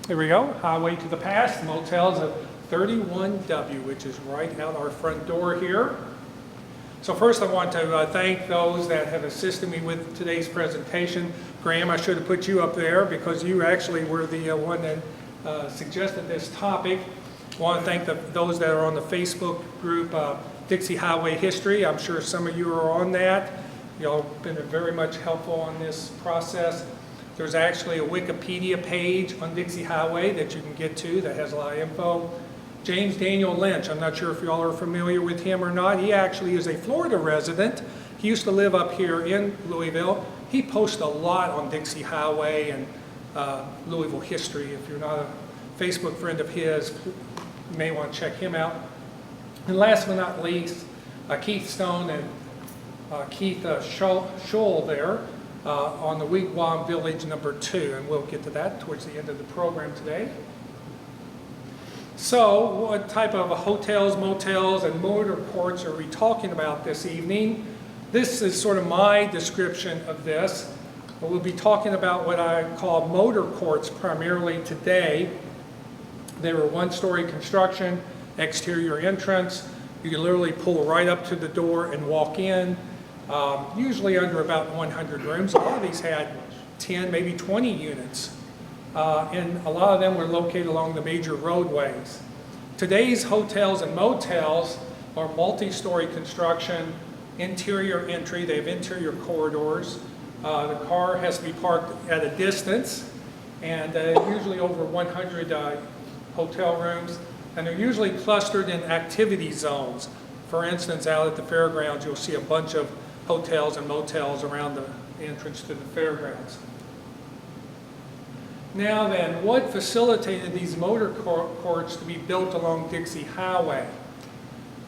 Here we go, highway to the past, Motels of 31W, which is right out our front door here. So first I want to thank those that have assisted me with today's presentation. Graham, I should have put you up there because you actually were the one that suggested this topic. I want to thank those that are on the Facebook group, Dixie Highway History. I'm sure some of you are on that. Y'all have been very much helpful on this process. There's actually a Wikipedia page on Dixie Highway that you can get to that has a lot of info. James Daniel Lynch, I'm not sure if y'all are familiar with him or not. He actually is a Florida resident. He used to live up here in Louisville. He posts a lot on Dixie Highway and Louisville history. If you're not a Facebook friend of his, you may want to check him out. And last but not least, Keith Stone and Keith Scholl there on the Wigwam Village No. 2, and we'll get to that towards the end of the program today. So, what type of hotels, motels, and motor courts are we talking about this evening? This is sort of my description of this. We'll be talking about what I call motor courts primarily today. They were one-story construction, exterior entrance. You can literally pull right up to the door and walk in. Usually under about 100 rooms. A lot of these had 10, maybe 20 units. And a lot of them were located along the major roadways. Today's hotels and motels are multi-story construction, interior entry. They have interior corridors. The car has to be parked at a distance, and usually over 100 hotel rooms. And they're usually clustered in activity zones. For instance, out at the fairgrounds, you'll see a bunch of hotels and motels around the entrance to the fairgrounds. Now then, what facilitated these motor courts to be built along Dixie Highway?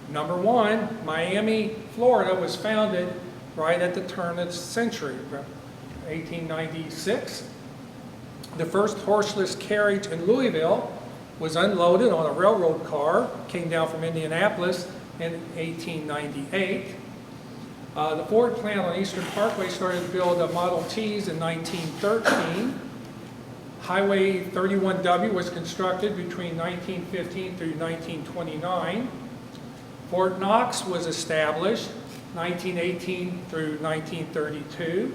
Number one, Miami, Florida was founded right at the turn of the century, 1896. The first horseless carriage in Louisville was unloaded on a railroad car, came down from Indianapolis in 1898. The Ford plant on Eastern Parkway started to build Model Ts in 1913. Highway 31W was constructed between 1915 through 1929. Fort Knox was established 1918 through 1932.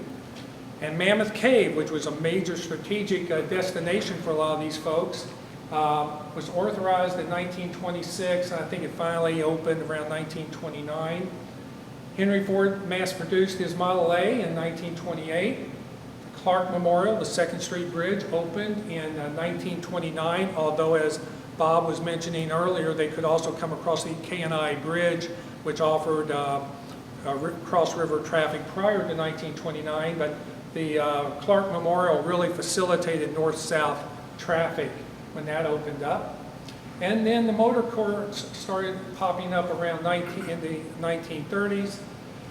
And Mammoth Cave, which was a major strategic destination for a lot of these folks, was authorized in 1926, and I think it finally opened around 1929. Henry Ford mass-produced his Model A in 1928. Clark Memorial, the 2nd Street Bridge, opened in 1929, although as Bob was mentioning earlier, they could also come across the K&I Bridge, which offered cross-river traffic prior to 1929, but the Clark Memorial really facilitated north-south traffic when that opened up. And then the motor courts started popping up around in the 1930s.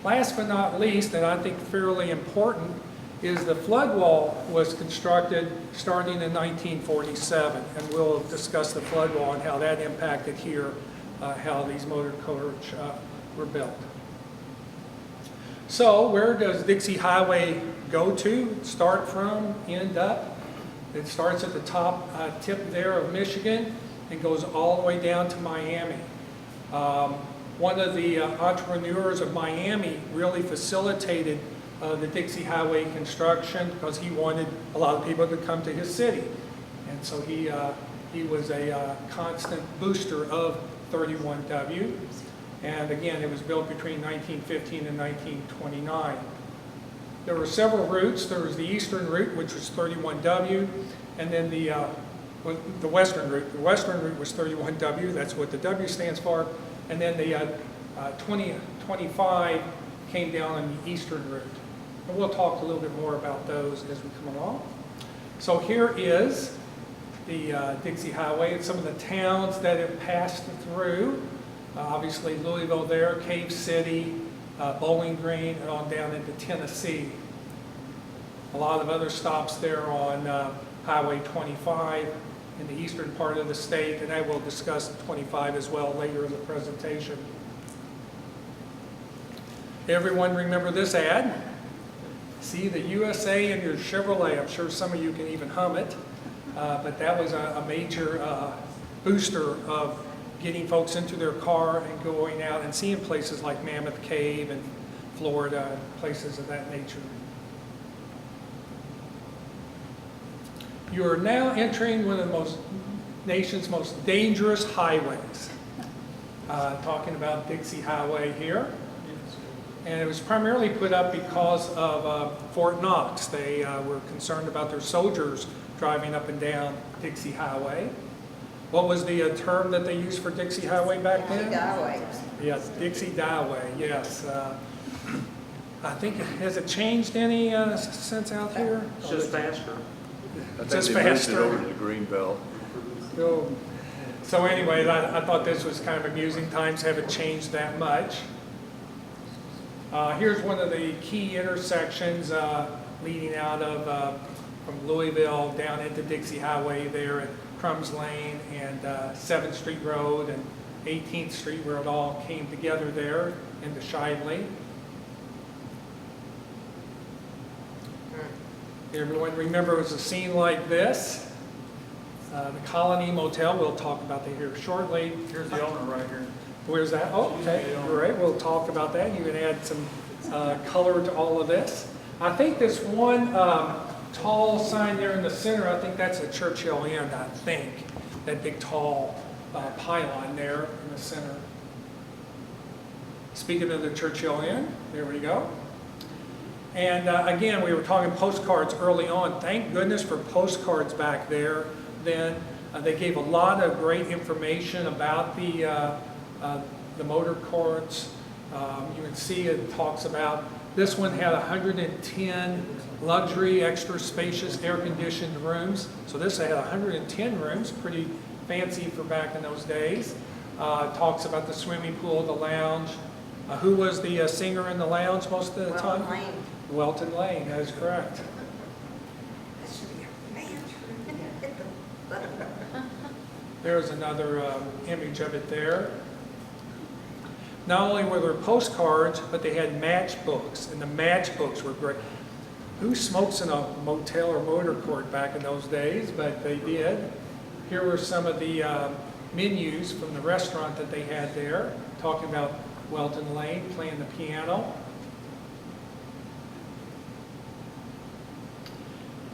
Last but not least, and I think fairly important, is the flood wall was constructed starting in 1947. And we'll discuss the flood wall and how that impacted here, how these motor courts were built. So where does Dixie Highway go to, start from, end up? It starts at the top tip there of Michigan and goes all the way down to Miami. One of the entrepreneurs of Miami really facilitated the Dixie Highway construction because he wanted a lot of people to come to his city. And so he was a constant booster of 31W. And again, it was built between 1915 and 1929. There were several routes. There was the eastern route, which was 31W, and then the western route. The western route was 31W. That's what the W stands for. And then the 25 came down on the eastern route. And we'll talk a little bit more about those as we come along. So here is the Dixie Highway and some of the towns that it passed through. Obviously Louisville there, Cave City, Bowling Green, and on down into Tennessee. A lot of other stops there on Highway 25 in the eastern part of the state, and I will discuss 25 as well later in the presentation. Everyone remember this ad? See the USA in your Chevrolet. I'm sure some of you can even hum it. but that was a major booster of getting folks into their car and going out and seeing places like Mammoth Cave and Florida and places of that nature. You are now entering one of the nation's most dangerous highways. Talking about Dixie Highway here. And it was primarily put up because of Fort Knox. They were concerned about their soldiers driving up and down Dixie Highway. What was the term that they used for Dixie Highway back then? Dixie Highway. Yes, Dixie Highway, yes. I think, has it changed any since out here? It's just faster. I think Just they moved it faster. over to the Greenbelt. So anyway, I thought this was kind of amusing. Times haven't changed that much. Here's one of the key intersections leading out of from Louisville down into Dixie Highway there at Crumbs Lane and 7th Street Road and 18th Street, where it all came together there into Shively. Everyone remember it was a scene like this. The Colony Motel, we'll talk about that here shortly. Here's the owner right here. Where's that? Oh, okay, all right, we'll talk about that. You can add some color to all of this. I think this one tall sign there in the center, I think that's a Churchill Inn, I think. That big tall pylon there in the center. Speaking of the Churchill Inn, there we go. And again, we were talking postcards early on. Thank goodness for postcards back there. Then they gave a lot of great information about the Motorcourts. You can see it talks about, this one had 110 luxury, extra spacious, air-conditioned rooms. So this had 110 rooms, pretty fancy for back in those days. Talks about the swimming pool, the lounge. Who was the singer in the lounge most of the time? Welton Lane. Welton Lane, that is correct. That should be a man. There's another image of it there. Not only were there postcards, but they had matchbooks, and the matchbooks were great. Who smokes in a motel or Motorcourt back in those days? But they did. Here were some of the menus from the restaurant that they had there, talking about Welton Lane playing the piano.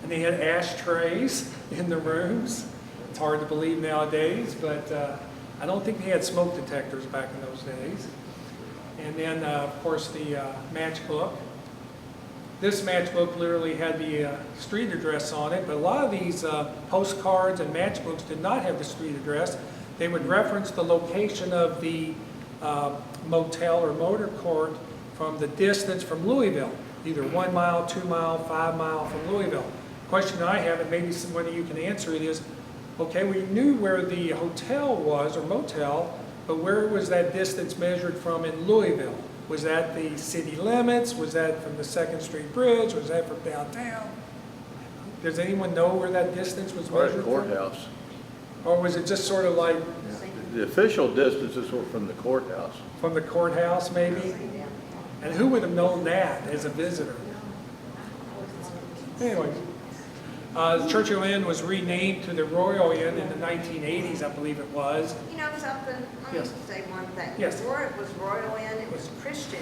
And they had ashtrays in the rooms. It's hard to believe nowadays, but I don't think they had smoke detectors back in those days. And then, of course, the matchbook. This matchbook literally had the street address on it, but a lot of these postcards and matchbooks did not have the street address. They would reference the location of the motel or Motorcourt from the distance from Louisville, either 1 mile, 2 mile, 5 mile from Louisville. The question I have, and maybe somebody you can answer it, is, okay, we knew where the hotel was, or motel, but where was that distance measured from in Louisville? Was that the city limits? Was that from the 2nd Street Bridge? Was that from downtown? Does anyone know where that distance was Or measured the courthouse. from? Or was it just sort of like The official distances were from the courthouse. from the courthouse, maybe? And who would have known that as a visitor? Anyway, the Churchill Inn was renamed to the Royal Inn in the 1980s, I believe it was. You know something? Let me Yes. say one thing. Yes. Before it was Royal Inn, it was Christian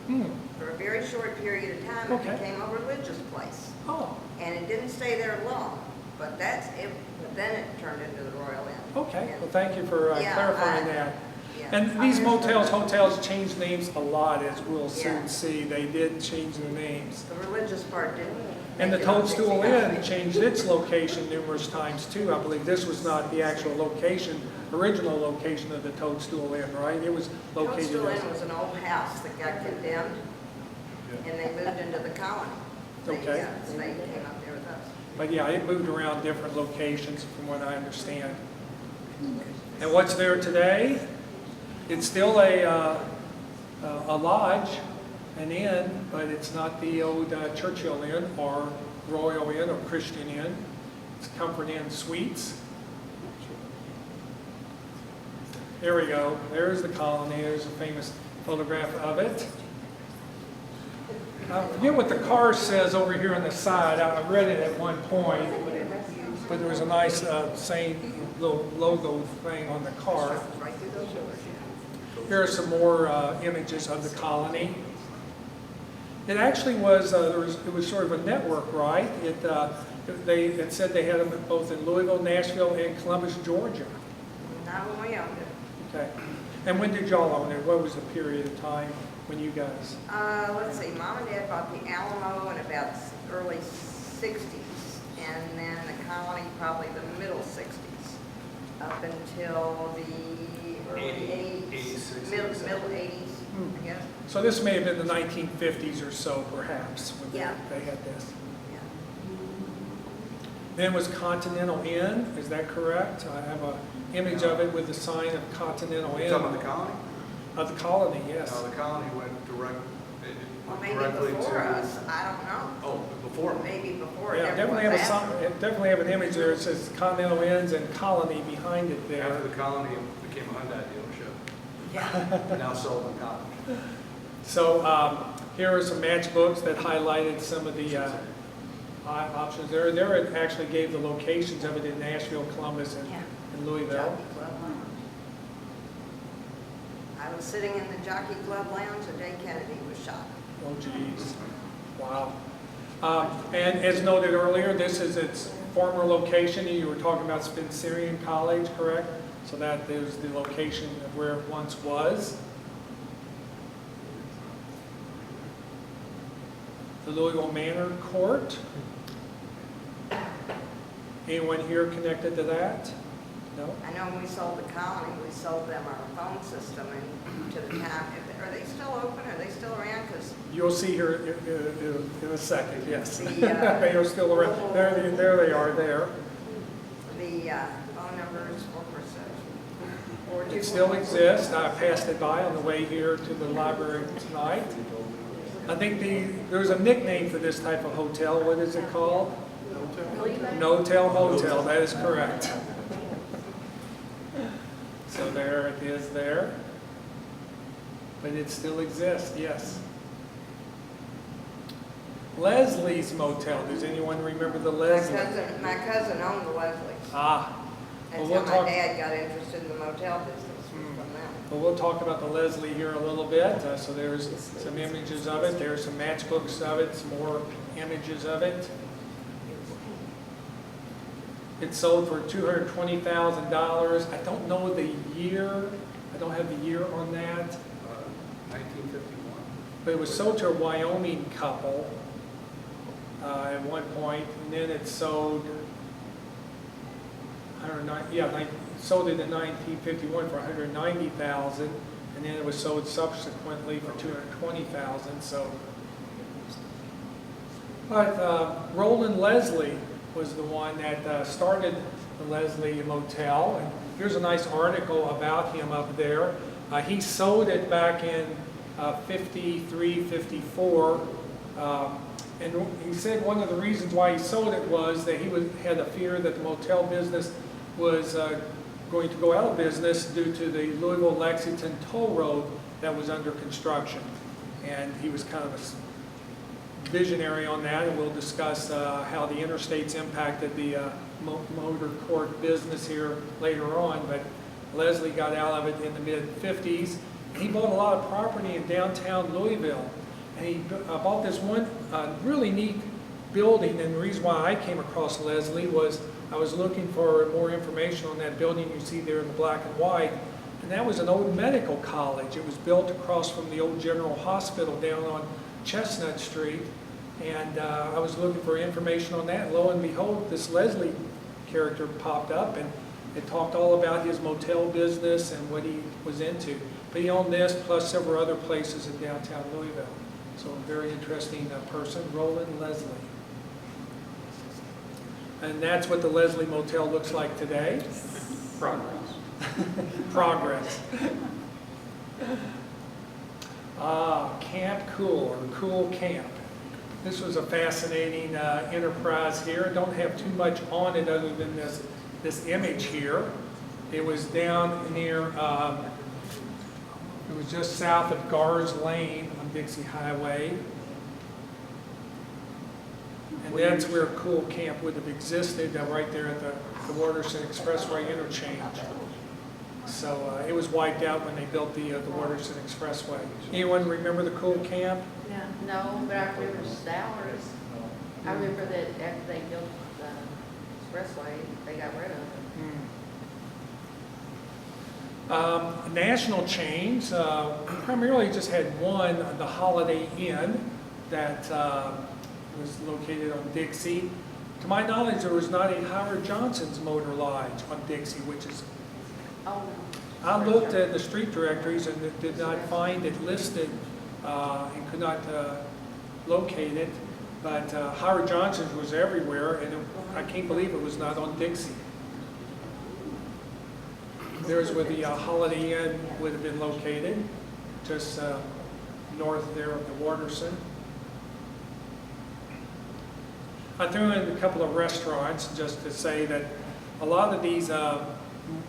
Inn. For a very short period of time, Okay. it became a religious place. Oh, And it didn't stay there long, but that's it. But then it turned into the Royal Inn. okay. And- Well, thank you for Yeah, clarifying I- that. yeah. And these I motels, understand. hotels change names a lot, as we'll Yeah. soon see. They did change the names. The religious part didn't. And the make it on Toadstool Dixie Inn Highway. changed its location numerous times too. I believe this was not the actual location, original location of the Toadstool Inn, right? It was located. Toadstool as- Inn was an old house that got condemned, and they moved into the colony. They Okay. came up there with us. But yeah, it moved around different locations from what I understand. And what's there today? It's still a lodge, an inn, but it's not the old Churchill Inn or Royal Inn or Christian Inn. It's Comfort Inn Suites. There we go. There's the colony. There's a famous photograph of it. I forget what the car says over here on the side. I read it at one point. but there was a nice saying, little logo thing on the car. Right through those doors, yeah. Here are some more images of the colony. It actually was, it was sort of a network, right? It said they had them both in Louisville, Nashville, and Columbus, Georgia. Not when we owned it. Okay. And when did y'all own it? What was the period of time when you guys? Let's see, Mom and Dad bought the Alamo in about early 60s, and then the colony probably the middle 60s, up until the early 80s, middle 80s, I guess. So this may have been the 1950s or so, perhaps, when Yeah. they had this. Yeah. Then was Continental Inn, is that correct? I have an image of it with the sign of Continental Inn. Talking about the colony? Of the colony, yes. No, the colony went Well, maybe directly before to. us, I don't know. Oh, before. Maybe before. Yeah, it definitely was have a after. sign, definitely have an image there. It says Continental Inns and Colony behind it there. After the colony became a Hyundai dealership, Yeah. now Sullivan College. So here are some matchbooks that highlighted some of the options there. There it actually gave the locations of it in Nashville, Columbus, and, Yeah. and Louisville. Jockey Club Lounge. I was sitting in the Jockey Club Lounge the day Kennedy was shot. Oh, geez. Wow. And as noted earlier, this is its former location. You were talking about Spencerian College, correct? So that is the location of where it once was. The Louisville Manor Court. Anyone here connected to that? No? I know when we sold the colony, we sold them our phone system and to the town. Are they still open? Are they still around? Because You'll see here in a second, yes. The, They are still around. There they are there. the phone number is 4%. It still exists. I passed it by on the way here to the library tonight. I think there's a nickname for this type of hotel. What is it called? No-Tel Motel. That is correct. So there it is there. But it still exists, yes. Leslie's Motel. Does anyone remember the Leslie? My cousin owned the Leslies. Ah. Well, Until we'll my talk. dad got interested in the motel business from them. Well, we'll talk about the Leslie here a little bit. So there's some images of it. There's some matchbooks of it, some more images of it. It sold for $220,000. I don't know the year. I don't have the year on that. 1951. But it was sold to a Wyoming couple at one point, and then it sold. Sold it in 1951 for $190,000, and then it was sold subsequently for $220,000. So, but Roland Leslie was the one that started the Leslie Motel, and here's a nice article about him up there. He sold it back in 53, 54, and he said one of the reasons why he sold it was that he had a fear that the motel business was going to go out of business due to the Louisville-Lexington toll road that was under construction. And he was kind of a visionary on that, and we'll discuss how the interstates impacted the Motorcourt business here later on. But Leslie got out of it in the mid-50s. He bought a lot of property in downtown Louisville. And he bought this one really neat building, and the reason why I came across Leslie was I was looking for more information on that building you see there in the black and white, and that was an old medical college. It was built across from the old General Hospital down on Chestnut Street, and I was looking for information on that. Lo and behold, this Leslie character popped up, and it talked all about his motel business and what he was into. But he owned this plus several other places in downtown Louisville. So a very interesting person, Roland Leslie. And that's what the Leslie Motel looks like today. Progress. Progress. Camp Cool, or Cool Camp. This was a fascinating enterprise here. Don't have too much on it other than this image here. It was down near, it was just south of Gars Lane on Dixie Highway. And that's where Cool Camp would have existed, right there at the Watterson Expressway interchange. So it was wiped out when they built the Watterson Expressway. Anyone remember the Cool Camp? No, but I remember Stowers. I remember that after they built the expressway, they got rid of it. National chains, primarily just had one, the Holiday Inn, that was located on Dixie. To my knowledge, there was not a Howard Johnson's Motor Lodge on Dixie, which is, Oh, I looked at the street directories and did not find it listed and could not locate it. But Howard Johnson's was everywhere, and I can't believe it was not on Dixie. There's where the Holiday Inn would have been located, just north there of the Watterson. I threw in a couple of restaurants just to say that a lot of these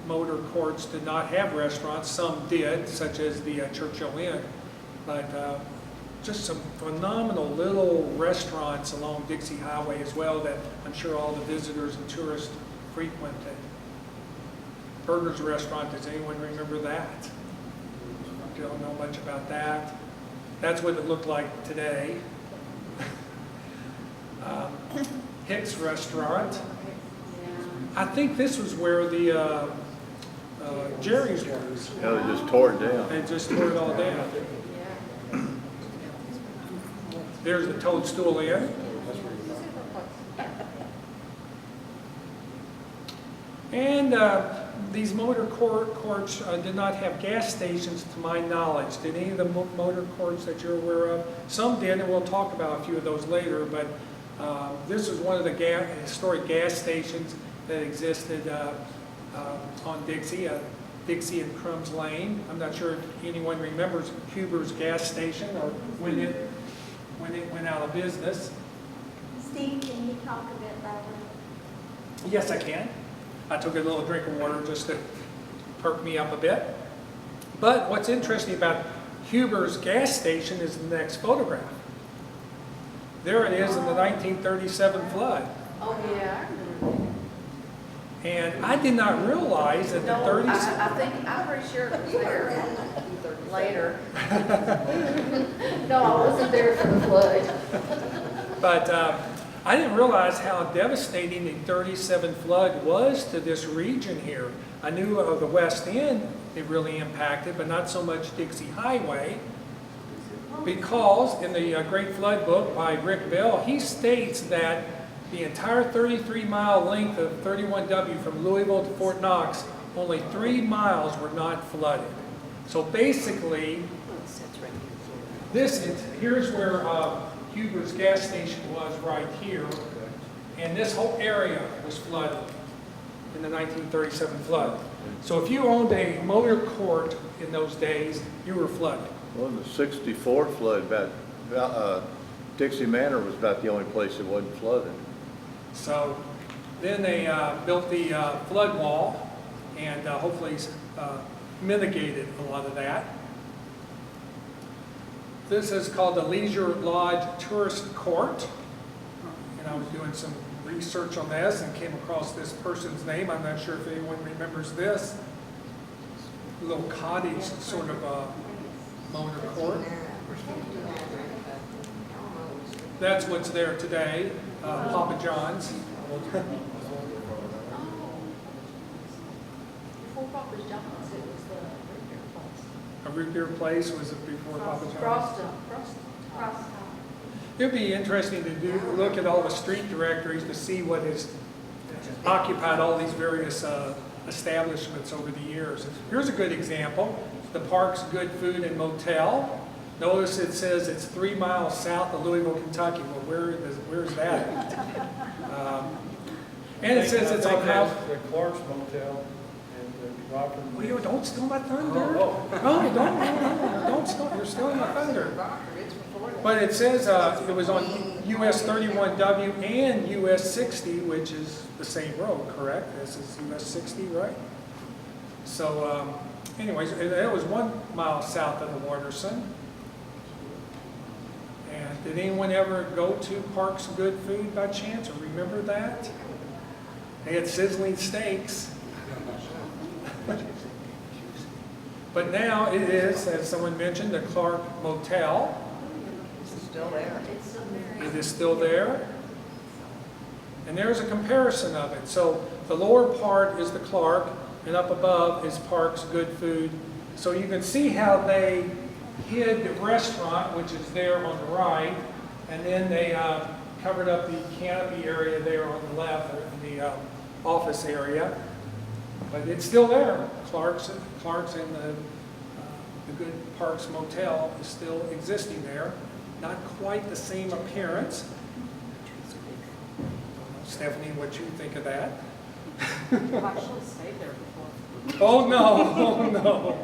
motor courts did not have restaurants. Some did, such as the Churchill Inn, but just some phenomenal little restaurants along Dixie Highway as well that I'm sure all the visitors and tourists frequented. Burger's Restaurant, does anyone remember that? Don't know much about that. That's what it looked like today. Hicks Restaurant. I think this was where the Jerry's was. Yeah, they just tore it down. They just tore it all down. yeah. There's the Toadstool Inn. And these motor courts did not have gas stations to my knowledge. Did any of the motor courts that you're aware of? Some did, and we'll talk about a few of those later, but this is one of the historic gas stations that existed on Dixie, Dixie and Crumbs Lane. I'm not sure if anyone remembers Huber's gas station or when it went out of business. Steve, can you talk a bit about it? Yes, I can. I took a little drink of water just to perk me up a bit. But what's interesting about Huber's gas station is the next photograph. There it is in the 1937 flood. Oh, yeah, I remember And I did not realize that the that. No, 30s... I'm pretty sure it was there later. No, I wasn't there for the flood. But I didn't realize how devastating the 37 flood was to this region here. I knew of the West End it really impacted, but not so much Dixie Highway, because in the Great Flood book by Rick Bell, he states that the entire 33-mile length of 31W from Louisville to Fort Knox, only 3 miles were not flooded. So basically, here's where Huber's gas station was right here, and this whole area was flooded in the 1937 flood. So if you owned a motor court in those days, you were flooded. Well, in the 64 flood, Dixie Manor was about the only place that wasn't flooded. So then they built the flood wall and hopefully mitigated a lot of that. This is called the Leisure Lodge Tourist Court. And I was doing some research on this and came across this person's name. I'm not sure if anyone remembers this. A little cottage sort of motor court. That's what's there today, Papa John's. Before Papa's John's, it was the root beer place. A root beer place was it before Papa John's? Frost. It'd be interesting to look at all the street directories to see what has occupied all these various establishments over the years. Here's a good example, the Park's Good Food and Motel. Notice it says it's 3 miles south of Louisville, Kentucky. Well, where's that? And it says it's on house. The Clark's Motel and the Rockford. Well, don't steal my thunder. Oh, No, don't steal. You're stealing my thunder. But it says it was on US 31W and US 60, which is the same road, correct? This is US 60, right? So, anyways, it was 1 mile south of the Watterson. And did anyone ever go to Parks Good Food by chance or remember that? They had sizzling steaks. But now it is, as someone mentioned, the Clark Motel. It's still there. It's still there. It is still there. And there's a comparison of it. So the lower part is the Clark, and up above is Parks Good Food. So you can see how they hid the restaurant, which is there on the right, and then they covered up the canopy area there on the left, in the office area. But it's still there. Clark's and the Good Parks Motel is still existing there. Not quite the same appearance. Stephanie, what you think of that? I've actually stayed there before. Oh no, oh no.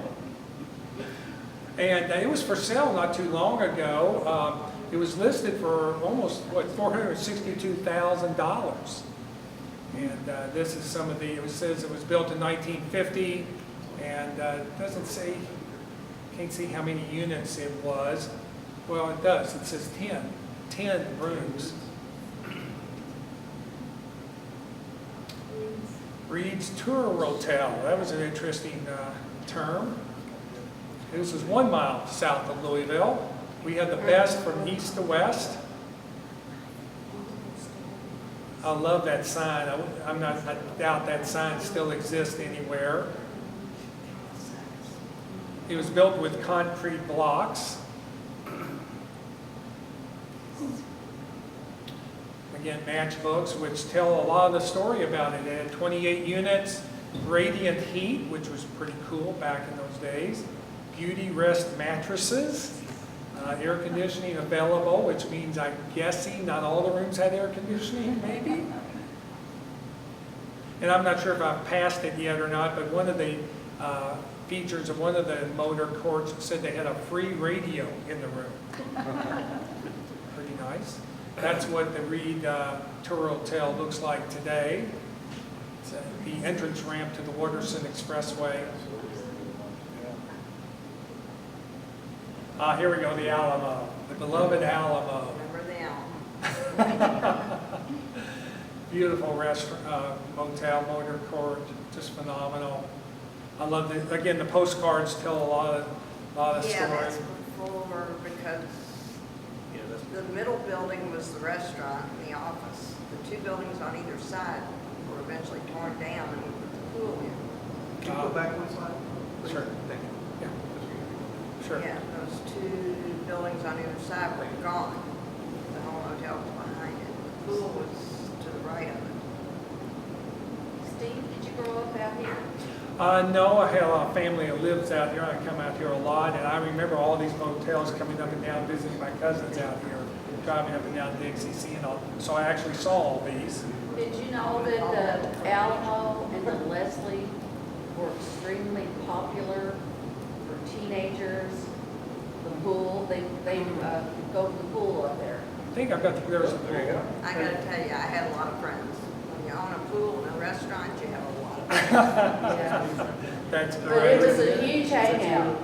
And it was for sale not too long ago. It was listed for almost, what, $462,000. And this is some of the, it says it was built in 1950, and it doesn't say, can't see how many units it was. Well, it does, it says 10 rooms. Reed's Tour Rotel, that was an interesting term. This is 1 mile south of Louisville. We had the best from east to west. I love that sign. I doubt that sign still exists anywhere. It was built with concrete blocks. Again, Matchbooks, which tell a lot of the story about it. It had 28 units, radiant heat, which was pretty cool back in those days. Beauty rest mattresses, air conditioning available, which means I'm guessing not all the rooms had air conditioning, maybe. And I'm not sure if I've passed it yet or not, but one of the features of one of the Motorcourts said they had a free radio in the room. Pretty nice. That's what the Reed Tour Hotel looks like today. It's the entrance ramp to the Watterson Expressway. Here we go, the Alamo, the beloved Alamo. Remember the Alamo? Beautiful restaurant, motel, Motorcourt, just phenomenal. I love it. Again, the postcards tell a lot of Yeah, story. that's before, because the middle building was the restaurant and the office. The 2 buildings on either side were eventually torn down and we put the pool in. Can you go back one slide? Sure. Thank you. Yeah. Sure. Yeah, those 2 buildings on either side were gone. The whole hotel was behind it. The pool was to the right of it. Steve, did you grow up out here? No, I have a family that lives out here. I come out here a lot, and I remember all these motels coming up and down, visiting my cousins out here, driving up and down Dixie, seeing all. So I actually saw all these. Did you know that the Alamo and the Leslie were extremely popular for teenagers? The pool, they go to the pool up there. I think I've got there's a There you go. I gotta tell you, I had a lot of friends. When you own a pool and a restaurant, you have a lot of friends. Yeah. That's But it was great. a huge hangout Oh,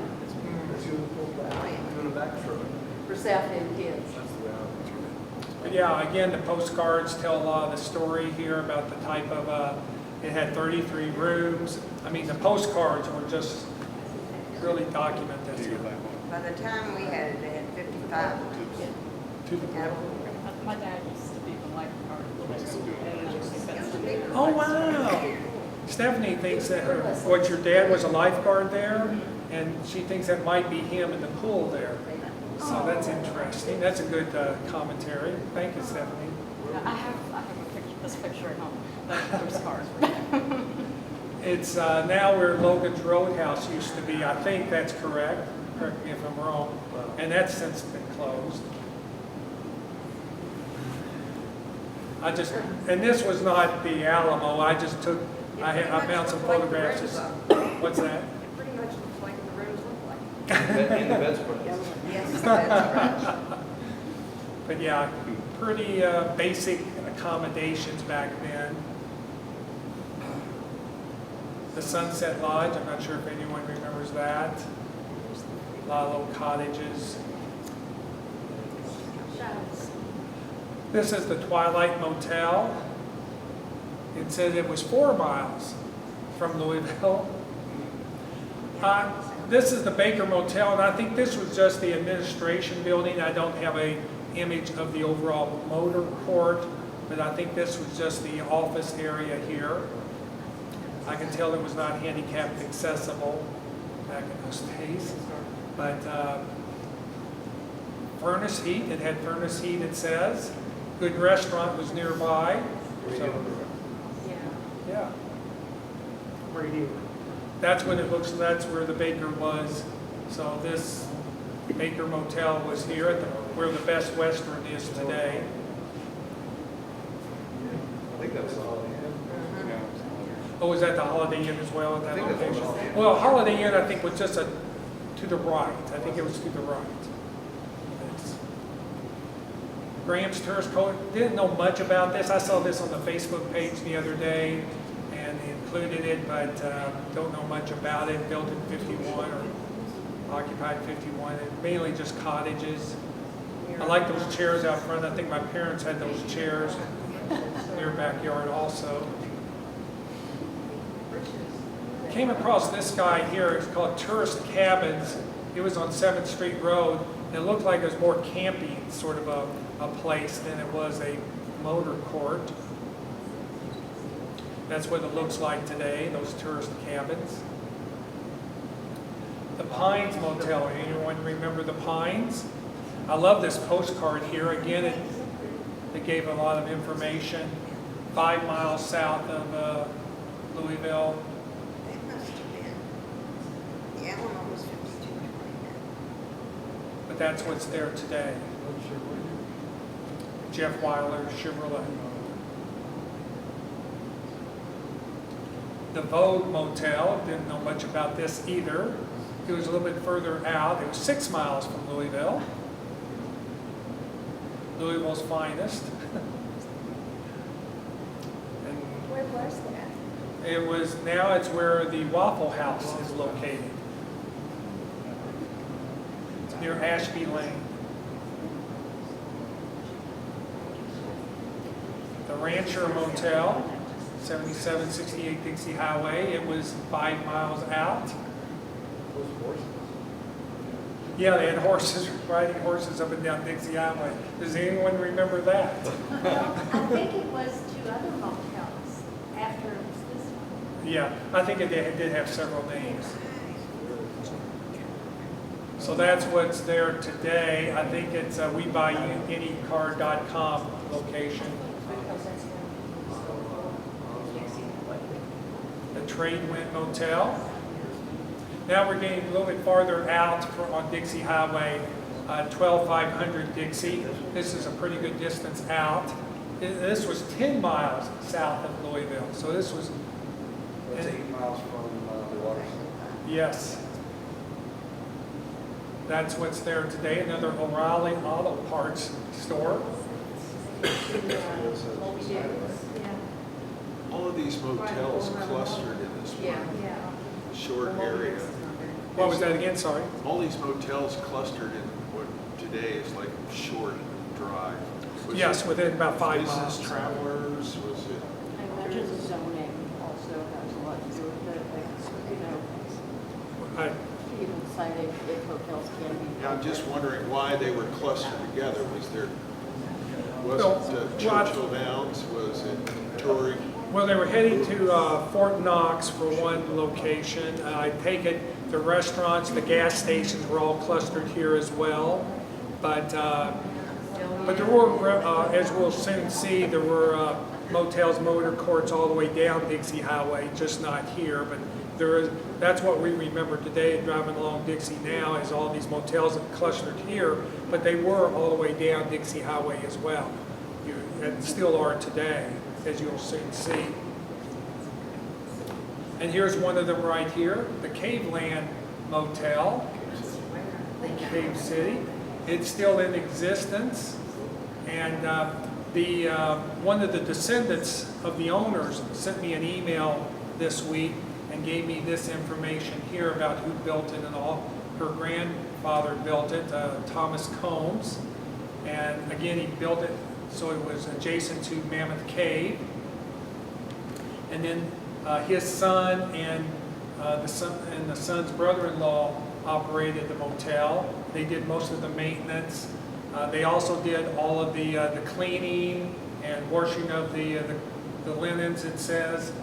yeah. Doing a back throw. for South End kids. That's the way I would do But yeah, again, the postcards tell a lot of the story here about the type of, it had 33 rooms. I mean, the postcards were just really document this. By the time we had it, they had 55 rooms. Yeah. My dad used to be the lifeguard. Oh, wow. Stephanie thinks that your dad was a lifeguard there, and she thinks that might be him in the pool there. So that's interesting. That's a good commentary. Thank you, Stephanie. I have a picture, this picture at home, those cars. It's now where Logan's Roadhouse used to be. I think that's correct. Correct me if I'm wrong. And that's since been closed. And this was not the Alamo. I just took, I found some photographs. What's that? It pretty much looks like the rooms look like. And the bedspreads. Yes, that's right. But yeah, pretty basic accommodations back then. The Sunset Lodge, I'm not sure if anyone remembers that. A lot of little cottages. This is the Twilight Motel. It says it was 4 miles from Louisville. This is the Baker Motel, and I think this was just the administration building. I don't have a image of the overall Motorcourt, but I think this was just the office area here. I can tell it was not handicapped accessible back in those days. But furnace heat, it had furnace heat, it says. Good restaurant was nearby. So, yeah. That's what it looks, that's where the Baker was. So this Baker Motel was here at where the Best Western is today. I think that's the Holiday Inn. Oh, was that the Holiday Inn as well at that I think that's location? Holiday Inn. Well, Holiday Inn I think was just to the right. I think it was to the right. It's- Graham's Tourist Code, didn't know much about this. I saw this on the Facebook page the other day and included it, but don't know much about it. Built in 51 or occupied 51, and mainly just cottages. I like those chairs out front. I think my parents had those chairs in their backyard also. Came across this guy here. It's called Tourist Cabins. It was on 7th Street Road. And it looked like it was more camping sort of a place than it was a motor court. That's what it looks like today, those tourist cabins. The Pines Motel. Anyone remember the Pines? I love this postcard here. Again, it gave a lot of information. 5 miles south of Louisville. It must have been. The Alamo was 5229. But that's what's there today. Jeff Weiler, Chevrolet. The Vogue Motel, didn't know much about this either. It was a little bit further out. It was 6 miles from Louisville. Louisville's finest. And Where was that? it was, now it's where the Waffle House is located. It's near Ashby Lane. The Rancher Motel, 7768 Dixie Highway. It was 5 miles out. Yeah, they had horses, riding horses up and down Dixie Highway. Does anyone remember that? Well, I think it was 2 other motels after it was this one. Yeah, I think it did have several names. So that's what's there today. I think it's a WeBuyAnyCar.com location. The Tradewind Motel. Now we're getting a little bit farther out on Dixie Highway, 12500 Dixie. This is a pretty good distance out. This was 10 miles south of Louisville. So this was, That's 8 miles from Watterson. yes. That's what's there today. Another OReilly Auto Parts store. All of these motels clustered in this Yeah. one short area. What was that again? Sorry. All these motels clustered in what today is like short drive. Was Yes, it within about 5 business miles. travelers, was it? I imagine the zoning also has a lot to do with it, like, I- even citing if hotels can be. Yeah, I'm just wondering why they were clustered together. Was there, was Well, it Churchill Downs? Was it touring? Well, they were heading to Fort Knox for one location. I take it the restaurants, the gas stations were all clustered here as well. But there were, as we'll soon see, there were motels, motor courts all the way down Dixie Highway, just not here. But there is, that's what we remember today driving along Dixie now, is all these motels that clustered here, but they were all the way down Dixie Highway as well, and still are today, as you'll soon see. And here's one of them right here, the Caveland Motel, Cave City. It's still in existence, and one of the descendants of the owners sent me an email this week and gave me this information here about who built it and all. Her grandfather built it, Thomas Combs, and again he built it so it was adjacent to Mammoth Cave. And then his son and the son's brother-in-law operated the motel. They did most of the maintenance. They also did all of the cleaning and washing of the linens, it says.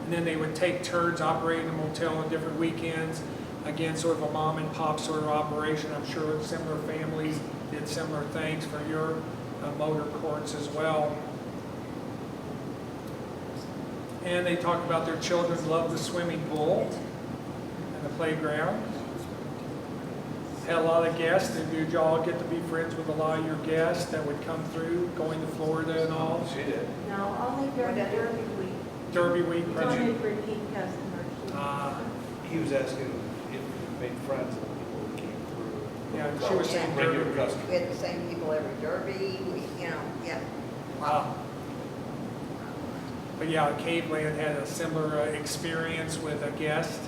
And then they would take turns operating the motel on different weekends. Again, sort of a mom and pop sort of operation. I'm sure similar families did similar things for your motor courts as well. And they talk about their children love the swimming pool and the playground. Had a lot of guests. Did y'all get to be friends with a lot of your guests that would come through, going to Florida and all? She did. No, only during the Derby week. Derby week, It's only repeat customers. He was asking if you made friends with people who came through. Yeah, she was saying Regular Derby. customers. We had the same people every Derby, yeah. But yeah, Caveland had a similar experience with a guest.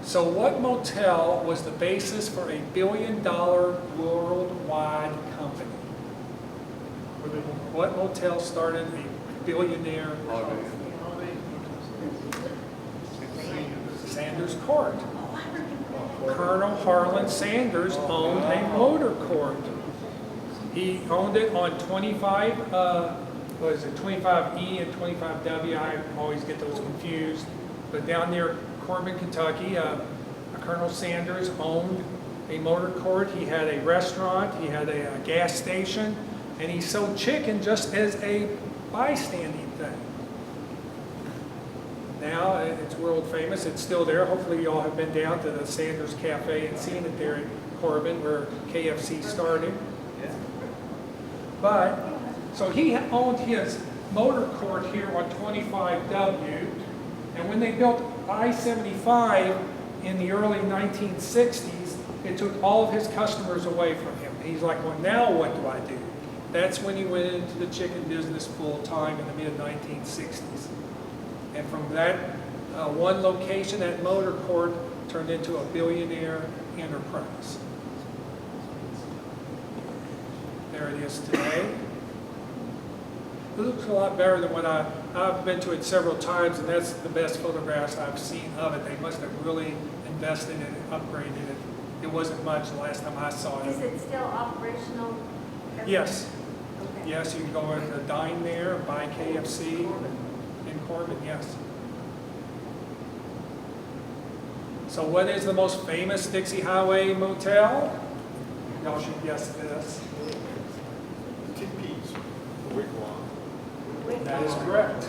So what motel was the basis for a billion-dollar worldwide company? What motel started a billionaire company? Sanders Court. Colonel Harlan Sanders owned a Motorcourt. He owned it on 25E and 25W. I always get those confused. But down near Corbin, Kentucky, Colonel Sanders owned a Motorcourt. He had a restaurant, he had a gas station, and he sold chicken just as a bystanding thing. Now it's world famous. It's still there. Hopefully you all have been down to the Sanders Cafe and seen it there in Corbin where KFC started. Yeah. But, so he owned his Motorcourt here on 25W, and when they built I-75 in the early 1960s, it took all of his customers away from him. He's like, well, now what do I do? That's when he went into the chicken business full time in the mid-1960s. And from that one location, that Motorcourt turned into a billionaire enterprise. There it is today. It looks a lot better than what I've been to it several times, and that's the best photographs I've seen of it. They must have really invested in it, upgraded it. It wasn't much the last time I saw Is it. it still operational? Yes. Okay. Yes, you can go in and dine there, buy KFC in Corbin, yes. So what is the most famous Dixie Highway motel? Y'all should guess this. TP's, Wigwam. That is correct.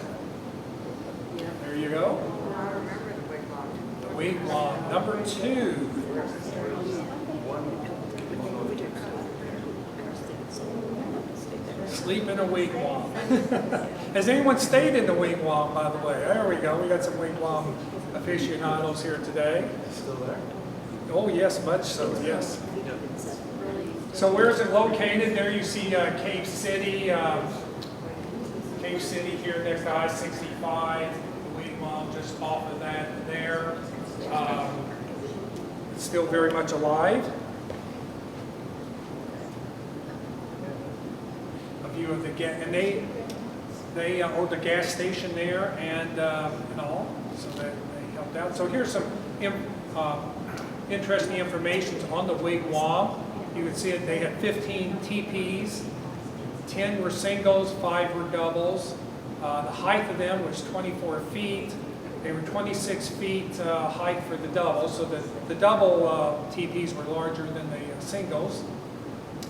There you go. I remember the Wigwam. The Wigwam, number 2. Sleep in a wigwam. Has anyone stayed in the wigwam, by the way? There we go. We got some wigwam aficionados here today. Still there? Oh, yes, much so, yes. So where is it located? There you see Cave City. Cave City here next to I-65. The wigwam just off of that there. It's still very much alive. View of the gas, and they owned the gas station there and all, so they helped out. So here's some interesting information on the Wigwam. You can see it. They had 15 TPs, 10 were singles, 5 were doubles. The height of them was 24 feet. They were 26 feet height for the doubles, so the double TPs were larger than the singles.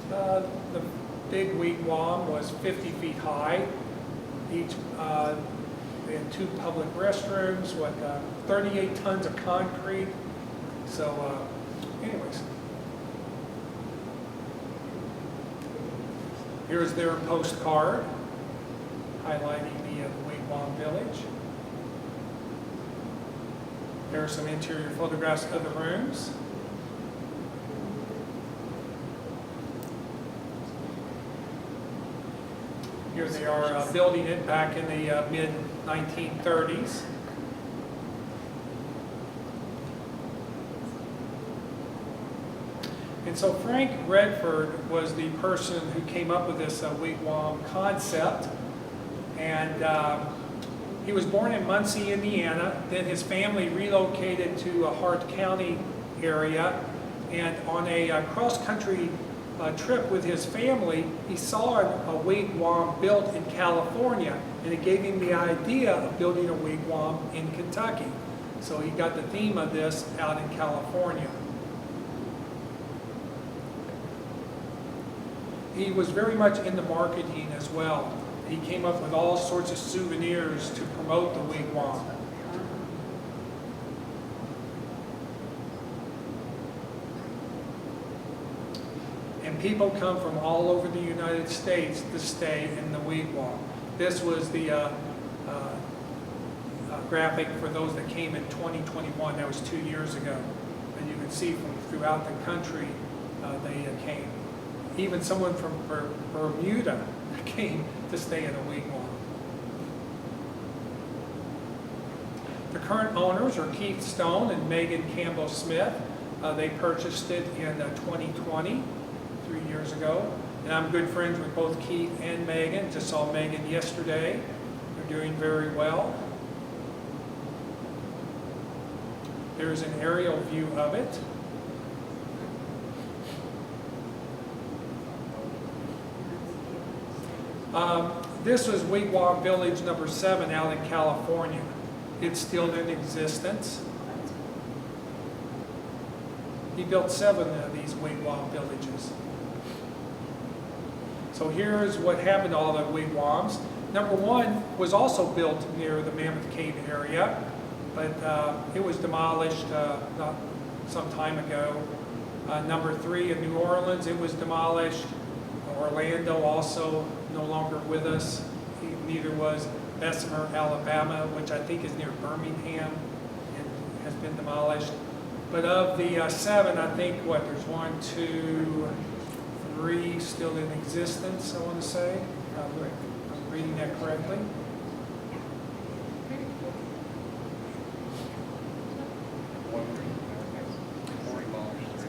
The big wigwam was 50 feet high. Each, they had 2 public restrooms, 38 tons of concrete. So, anyways. Here's their postcard highlighting the Wigwam Village. There are some interior photographs of the rooms. Here they are building it back in the mid-1930s. And so Frank Redford was the person who came up with this wigwam concept. And he was born in Muncie, Indiana. Then his family relocated to a Hart County area. And on a cross-country trip with his family, he saw a wigwam built in California. And it gave him the idea of building a wigwam in Kentucky. So he got the theme of this out in California. He was very much into marketing as well. He came up with all sorts of souvenirs to promote the wigwam. And people come from all over the United States to stay in the wigwam. This was the graphic for those that came in 2021. That was 2 years ago. And you can see from throughout the country they came. Even someone from Bermuda came to stay in a wigwam. The current owners are Keith Stone and Megan Campbell Smith. They purchased it in 2020, 3 years ago. And I'm good friends with both Keith and Megan. Just saw Megan yesterday. They're doing very well. There's an aerial view of it. This was Wigwam Village No. 7 out in California. It's still in existence. He built 7 of these wigwam villages. So here's what happened to all the wigwams. Number 1 was also built near the Mammoth Cave area, but it was demolished not some time ago. Number 3 in New Orleans, it was demolished. Orlando also no longer with us. Neither was Bessemer, Alabama, which I think is near Birmingham and has been demolished. But of the 7, I think there's 1, 2, 3 still in existence, I want to say. I'm reading that correctly.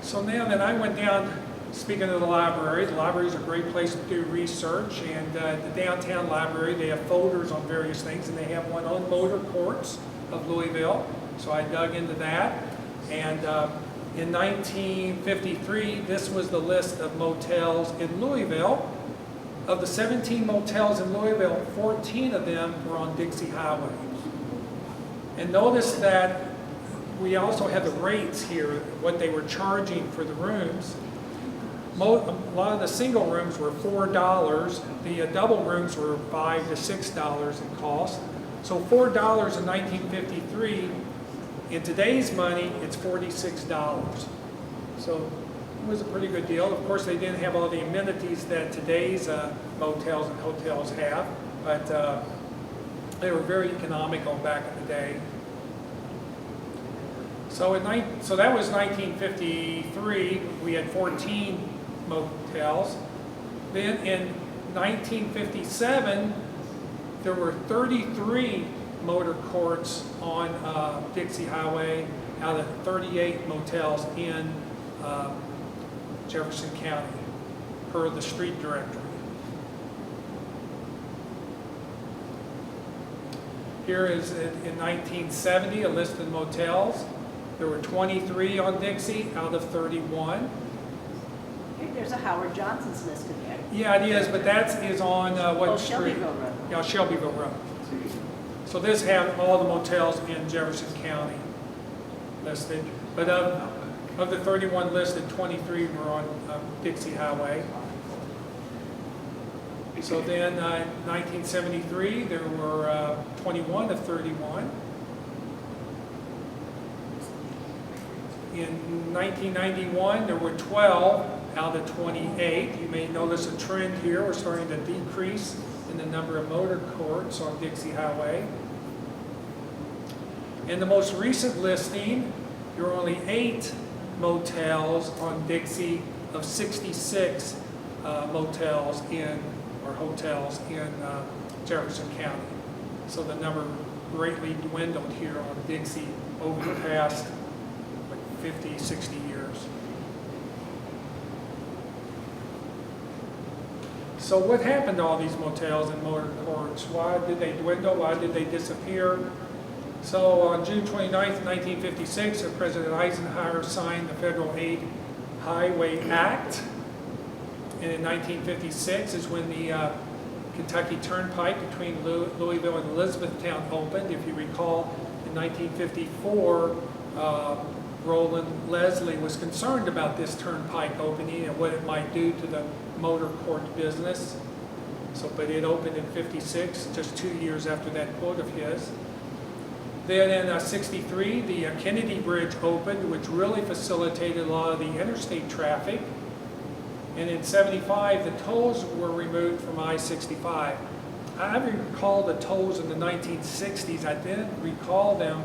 So now that I went down, speaking of the library is a great place to do research, and the downtown library, they have folders on various things, and they have one on Motorcourts of Louisville, so I dug into that. And in 1953, this was the list of motels in Louisville. Of the 17 motels in Louisville, 14 of them were on Dixie Highway. And notice that we also have the rates here, what they were charging for the rooms. A lot of the single rooms were $4. The double rooms were $5 to $6 in cost. So $4 in 1953, in today's money, it's $46. So it was a pretty good deal. Of course, they didn't have all the amenities that today's motels and hotels have, but they were very economical back in the day. So that was 1953. We had 14 motels. Then in 1957, there were 33 motor courts on Dixie Highway out of 38 motels in Jefferson County, per the street directory. Here is in 1970 a list of motels. There were 23 on Dixie out of 31. There's a Howard Johnson's listed there. Yeah, it is, but that is on what street? Shelbyville Road. Yeah, Shelbyville Road. So this had all the motels in Jefferson County listed. But of the 31 listed, 23 were on Dixie Highway. So then in 1973, there were 21 of 31. In 1991, there were 12 out of 28. You may notice a trend here. We're starting to decrease in the number of motor courts on Dixie Highway. In the most recent listing, there were only 8 motels on Dixie of 66 motels or hotels in Jefferson County. So the number greatly dwindled here on Dixie over the past 50, 60 years. So what happened to all these motels and motor courts? Why did they dwindle? Why did they disappear? So on June 29th, 1956, President Eisenhower signed the Federal Aid Highway Act. And in 1956 is when the Kentucky Turnpike between Louisville and Elizabethtown opened. If you recall, in 1954, Roland Leslie was concerned about this turnpike opening and what it might do to the Motorcourt business. So, but it opened in 56, just 2 years after that quote of his. Then in 63, the Kennedy Bridge opened, which really facilitated a lot of the interstate traffic. And in 75, the tolls were removed from I-65. I recall the tolls in the 1960s. I didn't recall them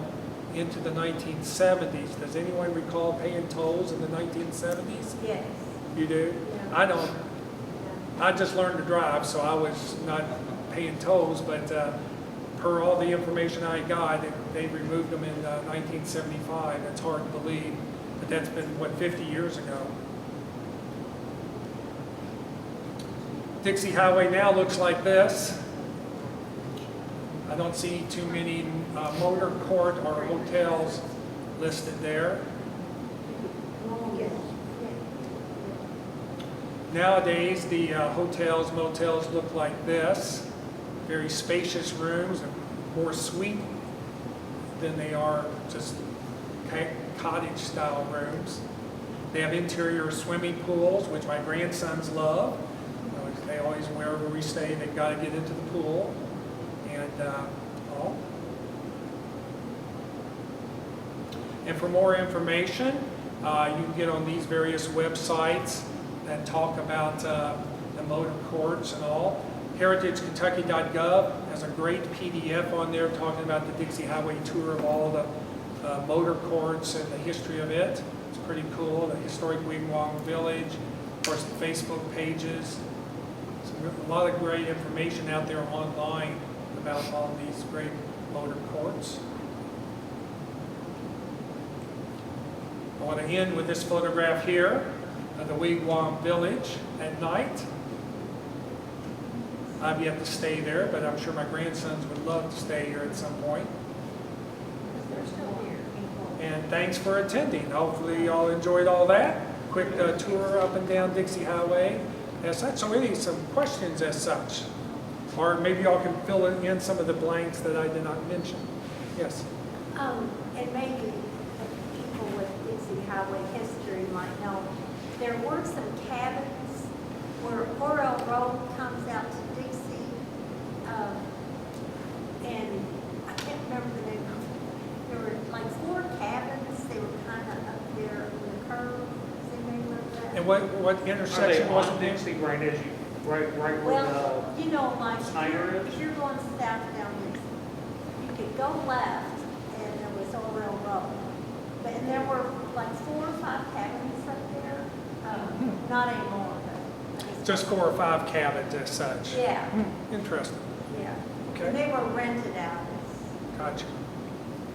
into the 1970s. Does anyone recall paying tolls in the 1970s? Yes. You do? Yeah. I don't. I just learned to drive, so I was not paying tolls, but per all the information I got, they removed them in 1975. That's hard to believe, but that's been, what, 50 years ago. Dixie Highway now looks like this. I don't see too many Motorcourt or hotels listed there. Yes. Nowadays, the hotels, motels look like this. Very spacious rooms, and more suite than they are just cottage-style rooms. They have interior swimming pools, which my grandsons love. They always, wherever we stay, they've got to get into the pool. And for more information, you can get on these various websites that talk about the motor courts and all. HeritageKentucky.gov has a great PDF on there talking about the Dixie Highway tour of all the motor courts and the history of it. It's pretty cool. The historic Wigwam Village, of course, the Facebook pages. A lot of great information out there online about all these great motor courts. I want to end with this photograph here of the Wigwam Village at night. I've yet to stay there, but I'm sure my grandsons would love to stay here at some point. They're still here. And thanks for attending. Hopefully y'all enjoyed all that. Quick tour up and down Dixie Highway as such. So really some questions as such. Or maybe y'all can fill in some of the blanks that I did not mention. Yes? And maybe people with Dixie Highway history might know, there were some cabins where OReilly Road comes out to Dixie, and I can't remember the name. There were like 4 cabins. They were kind of up there in the curve. Does anybody remember that? And what intersection was it? Dixie, right as you, right where Well, you know, like Snyder is? if you're going south down Dixie, you could go left, and there was OReilly Road. But and there were like 4 or 5 cabins up there. Not anymore, but I guess- Just 4 or 5 cabins as such. Yeah, Interesting. yeah. Okay. And they were rented out. Gotcha.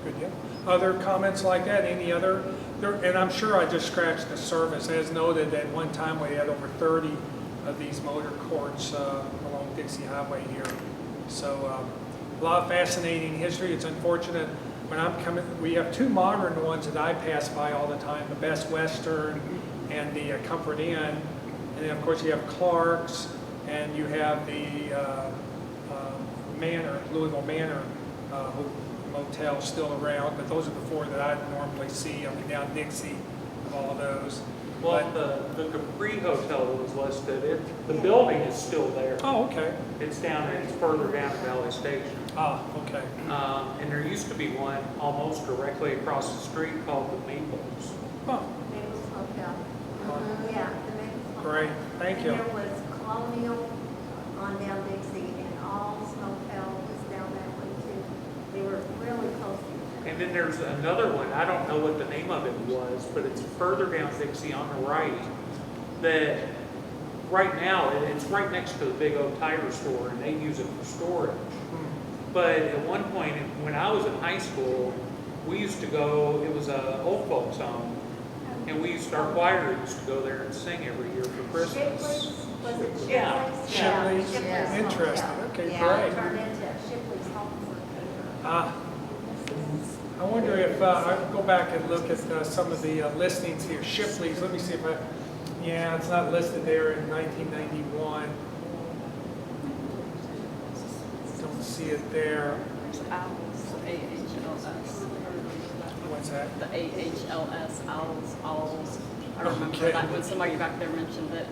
Good deal. Other comments like that? Any other? And I'm sure I just scratched the surface. As noted, at one time we had over 30 of these motor courts along Dixie Highway here. So a lot of fascinating history. It's unfortunate when I'm coming, we have 2 modern ones that I pass by all the time, the Best Western and the Comfort Inn. And then of course you have Clark's, and you have the Manor, Louisville Manor Motel still around, but those are the 4 that I normally see up and down Dixie of all those. Well, the Capri Hotel was listed, the building is still there. Oh, okay. It's further down at Valley Station. Ah, okay. And there used to be one almost directly across the street called the Maples. Oh, Maples Motel. Yeah, the Maples Motel. great. Thank you. And there was Colonial on down Dixie, and All's Motel was down that way too. They were really close to each other. And then there's another one, I don't know what the name of it was, but it's further down Dixie on the right, that right now, it's right next to the Big O Tire store, and they use it for storage. But at one point, when I was in high school, we used to go, it was a old folks home, and our choir used to go there and sing every year for Christmas. Shipley's? Was it Shipley's? Yeah. Shipley's, Yeah. interesting, okay, Yeah. great. Turned into Shipley's Home for Cater. Ah, I wonder if, I could go back and look at some of the listings here. Shipley's, let me see if yeah, it's not listed there in 1991. Don't see it there. Owls, AHLS. What's that? The AHLS, owls. I remember Okay. that when somebody back there mentioned it.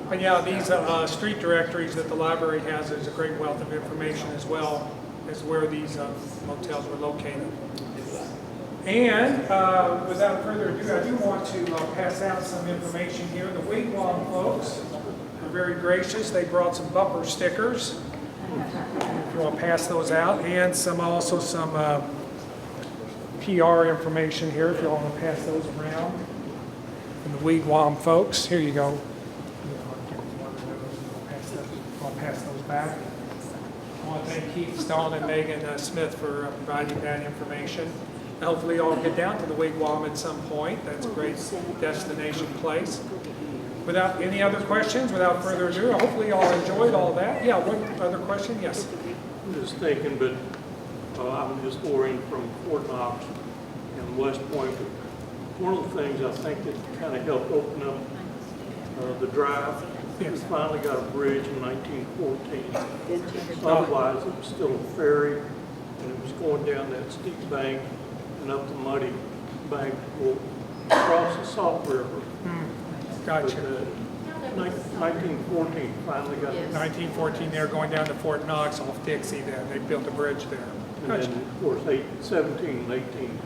But yeah, these street directories that the library has, there's a great wealth of information as well as where these motels were located. And without further ado, I do want to pass out some information here. The Wigwam folks are very gracious. They brought some bumper stickers. If you want to pass those out, and also some PR information here if you want to pass those around. And the Wigwam folks, here you go. I'll pass those back. I want to thank Keith Stone and Megan Smith for providing that information. And hopefully you'll get down to the Wigwam at some point. That's a great destination place. Without any other questions, without further ado, hopefully you all enjoyed all that. Yeah, one other question? Yes. I'm just thinking, but I'm just oriented from Fort Knox and West Point. But one of the things I think that kind of helped open up the drive, we Yes. finally got a bridge in 1914. Otherwise, it was still a ferry, and it was going down that steep bank and up the muddy bank across the Salt River. Gotcha. But, 1914 finally got Yes. 1914, they're going down to Fort Knox off Dixie then. They built a bridge there. And Gotcha. then, of course, 17 and 18,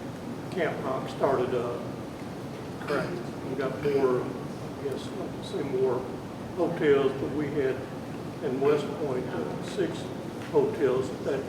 Camp Knox started up. Correct. We got more, I guess, like to say more hotels, but we had in West Point 6 hotels at that